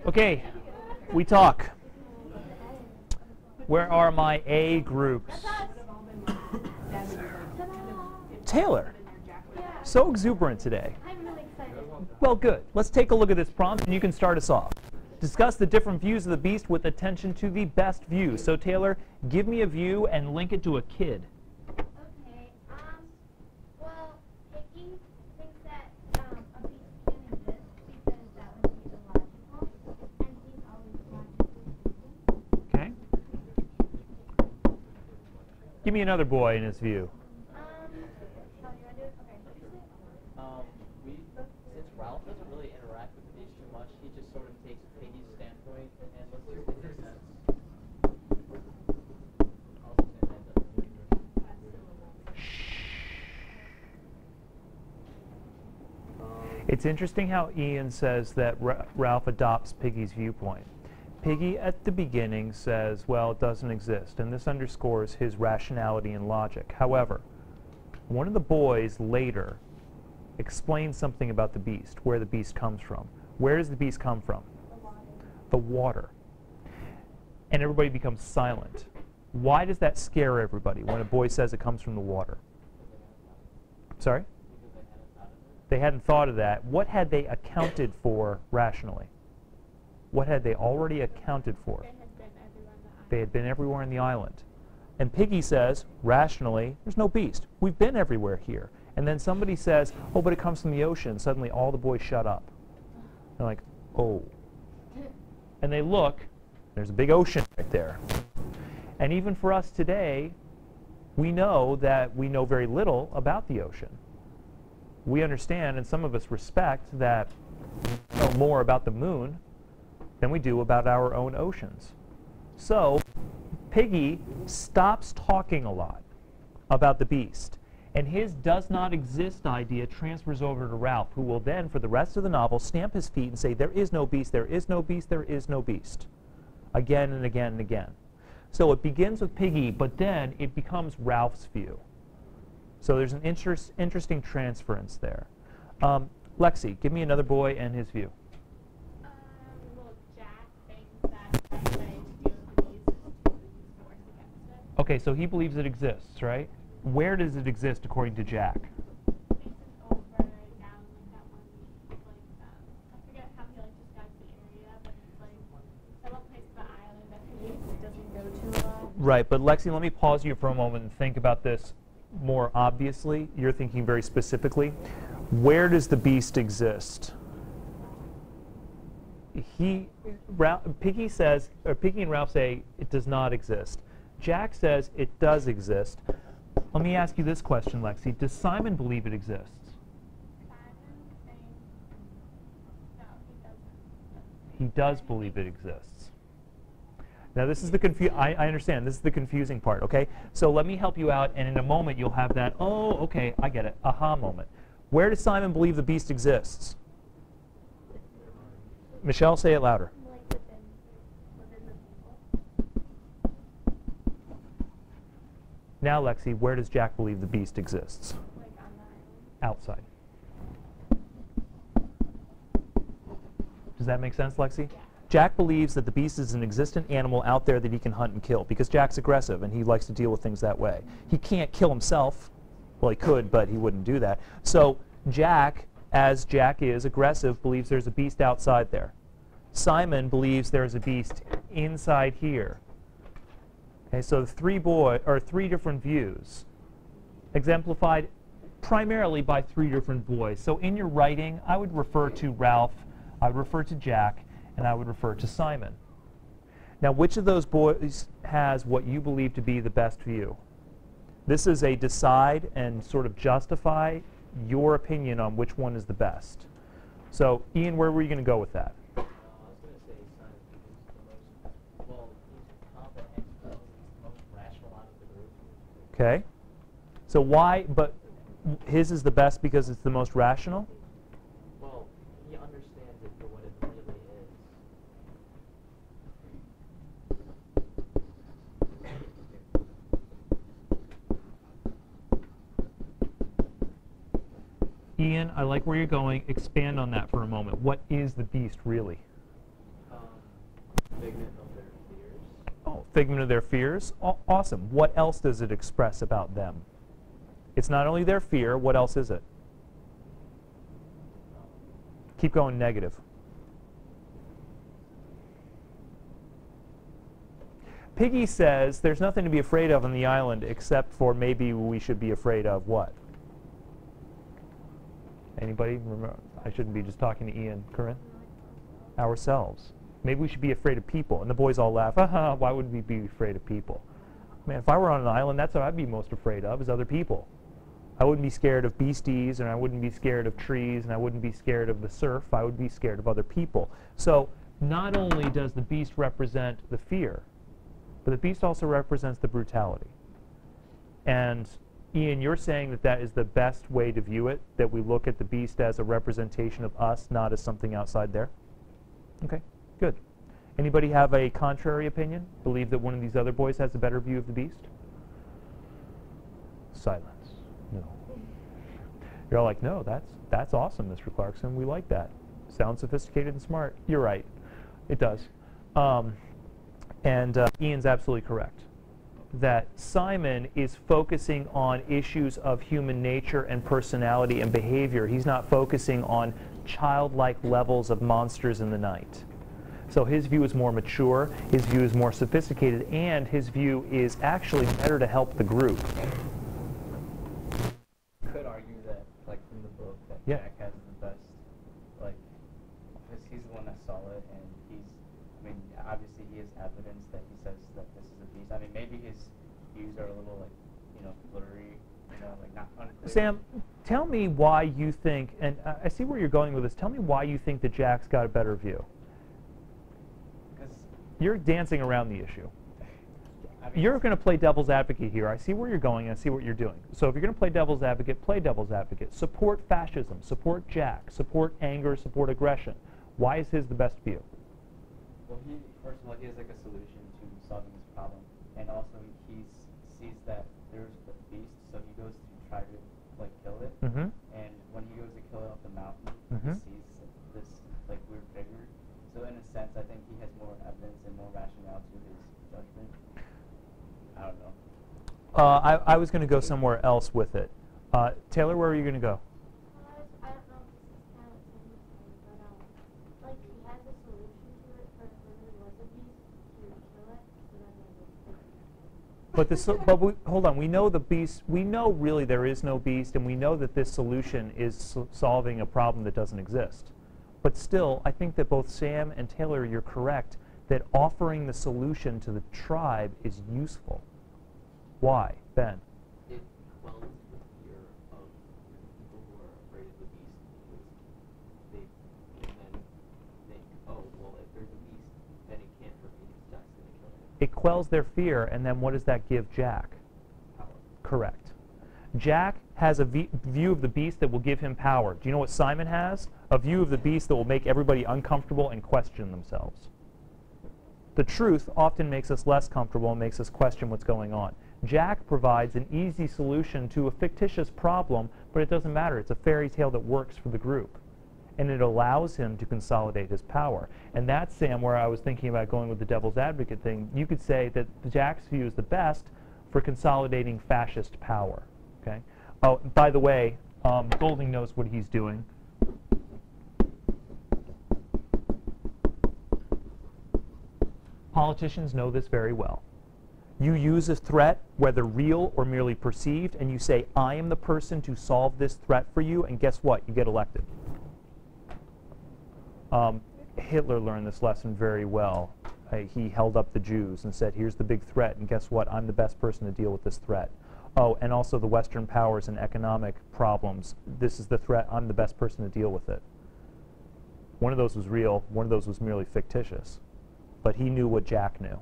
Okay, we talk. Where are my A groups? Taylor, so exuberant today. I'm really excited. Well, good. Let's take a look at this prompt, and you can start us off. Discuss the different views of the beast with attention to the best view. So, Taylor, give me a view and link it to a kid. Okay, well, Hickey thinks that a beast can exist because that would be illogical, and he's always logically thinking. Okay. Give me another boy in his view. Shall you do it? Okay, what did you say? Since Ralph doesn't really interact with the beast too much, he just sort of takes Piggy's standpoint and looks at what he says. Also saying that doesn't really It's interesting how Ian says that Ralph adopts Piggy's viewpoint. Piggy at the beginning says, well, it doesn't exist, and this underscores his rationality and logic. However, one of the boys later explains something about the beast, where the beast comes from. Where does the beast come from? The water. And everybody becomes silent. Why does that scare everybody when a boy says it comes from the water? Sorry? They hadn't thought of that. What had they accounted for rationally? What had they already accounted for? They had been everywhere in the island. And Piggy says, rationally, there's no beast. We've been everywhere here. And then somebody says, oh, but it comes from the ocean. Suddenly all the boys shut up. They're like, oh. And they look, there's a big ocean right there. And even for us today, we know that we know very little about the ocean. We understand, and some of us respect, that we know more about the moon than we do about our own oceans. So Piggy stops talking a lot about the beast, and his does not exist idea transfers over to Ralph, who will then, for the rest of the novel, stamp his feet and say, there is no beast, there is no beast, there is no beast, again and again and again. So it begins with Piggy, but then it becomes Ralph's view. So there's an interesting transference there. Lexi, give me another boy and his view. Well, Jack thinks that the best way to deal with the beast is to use force against it. Okay, so he believes it exists, right? Where does it exist according to Jack? Faces over, down, like that one, I forget how he describes the area, but it's like that one place of the island that he doesn't go to a lot. Right, but Lexi, let me pause you for a moment and think about this more obviously. You're thinking very specifically. Where does the beast exist? Piggy says, or Piggy and Ralph say it does not exist. Jack says it does exist. Let me ask you this question, Lexi. Does Simon believe it exists? Simon thinks, no, he doesn't. He does believe it exists. Now this is the I understand, this is the confusing part, okay? So let me help you out, and in a moment you'll have that, oh, okay, I get it, aha moment. Where does Simon believe the beast exists? Michelle, say it louder. Like within the people. Now, Lexi, where does Jack believe the beast exists? Like on the island. Outside. Does that make sense, Lexi? Yeah. Jack believes that the beast is an existent animal out there that he can hunt and kill because Jack's aggressive and he likes to deal with things that way. He can't kill himself. Well, he could, but he wouldn't do that. So Jack, as Jack is aggressive, believes there's a beast outside there. Simon believes there's a beast inside here. Okay, so three different views, exemplified primarily by three different boys. So in your writing, I would refer to Ralph, I would refer to Jack, and I would refer to Simon. Now, which of those boys has what you believe to be the best view? This is a decide and sort of justify your opinion on which one is the best. So, Ian, where were you going to go with that? I was going to say Simon because he's the most, well, he's competent, he's the most rational out of the group. Okay. So why, but his is the best because it's the most rational? Well, he understands it for what it really is. Ian, I like where you're going. Expand on that for a moment. What is the beast really? figment of their fears. Oh, figment of their fears? Awesome. What else does it express about them? It's not only their fear, what else is it? Keep going negative. Piggy says there's nothing to be afraid of on the island except for maybe we should be afraid of what? Anybody? Remember, I shouldn't be just talking to Ian. Corinne? Ourselves. Maybe we should be afraid of people. And the boys all laugh. Why would we be afraid of people? Man, if I were on an island, that's what I'd be most afraid of, is other people. I wouldn't be scared of beasties, and I wouldn't be scared of trees, and I wouldn't be scared of the surf. I would be scared of other people. So not only does the beast represent the fear, but the beast also represents the brutality. And Ian, you're saying that that is the best way to view it, that we look at the beast as a representation of us, not as something outside there? Okay, good. Anybody have a contrary opinion? Believe that one of these other boys has a better view of the beast? Silence. No. You're all like, no, that's awesome, Mr. Clarkson. We like that. Sounds sophisticated and smart. You're right. It does. Ian's absolutely correct. That Simon is focusing on issues of human nature and personality and behavior. He's not focusing on childlike levels of monsters in the night. So his view is more mature, his view is more sophisticated, and his view is actually better to help the group. Could argue that, like from the book, that Yeah. Jack has the best, like, because he's the one that saw it, and obviously he has evidence that he says that this is a beast. I mean, maybe his views are a little, like, blurry, like not unclear. Sam, tell me why you think, and I see where you're going with this, tell me why you think that Jack's got a better view. You're dancing around the issue. You're going to play devil's advocate here. I see where you're going, and I see what you're doing. So if you're going to play devil's advocate. Support fascism, support Jack, support anger, support aggression. Why is his the best view? Well, first of all, he has like a solution to solving this problem, and also he sees that there's a beast, so he goes to try to like kill it. Mm-hmm. And when he goes to kill it off the mountain, Mm-hmm. he sees this like weird figure. So in a sense, I think he has more evidence and more rationale to his judgment. I don't know. I was going to go somewhere else with it. Taylor, where are you going to go? I don't know if this is kind of the same thing, but like he has a solution to it for if there really was a beast to kill it, so then they would. But hold on. We know the beast. We know really there is no beast, and we know that this solution is solving a problem that doesn't exist. But still, I think that both Sam and Taylor, you're correct that offering the solution to the tribe is useful. Why, Ben? It quells the fear of people who are afraid of the beast because they can then think, oh, well, if there's a beast, then it can't hurt me because Jack's going to kill it. It quells their fear, and then what does that give Jack? Power. Correct. Jack has a view of the beast that will give him power. Do you know what Simon has? A view of the beast that will make everybody uncomfortable and question themselves. The truth often makes us less comfortable and makes us question what's going on. Jack provides an easy solution to a fictitious problem, but it doesn't matter. It's a fairy tale that works for the group. And it allows him to consolidate his power. And that's, Sam, where I was thinking about going with the devil's advocate thing. You could say that Jack's view is the best for consolidating fascist power. Okay? Oh, by the way, Golding knows what he's doing. Politicians know this very well. You use a threat, whether real or merely perceived, and you say, I am the person to solve this threat for you, and guess what? You get elected. Hitler learned this lesson very well. He held up the Jews and said, here's the big threat, and guess what? I'm the best person to deal with this threat. Oh, and also the Western powers and economic problems. This is the threat. I'm the best person to deal with it. One of those was real. One of those was merely fictitious. But he knew what Jack knew.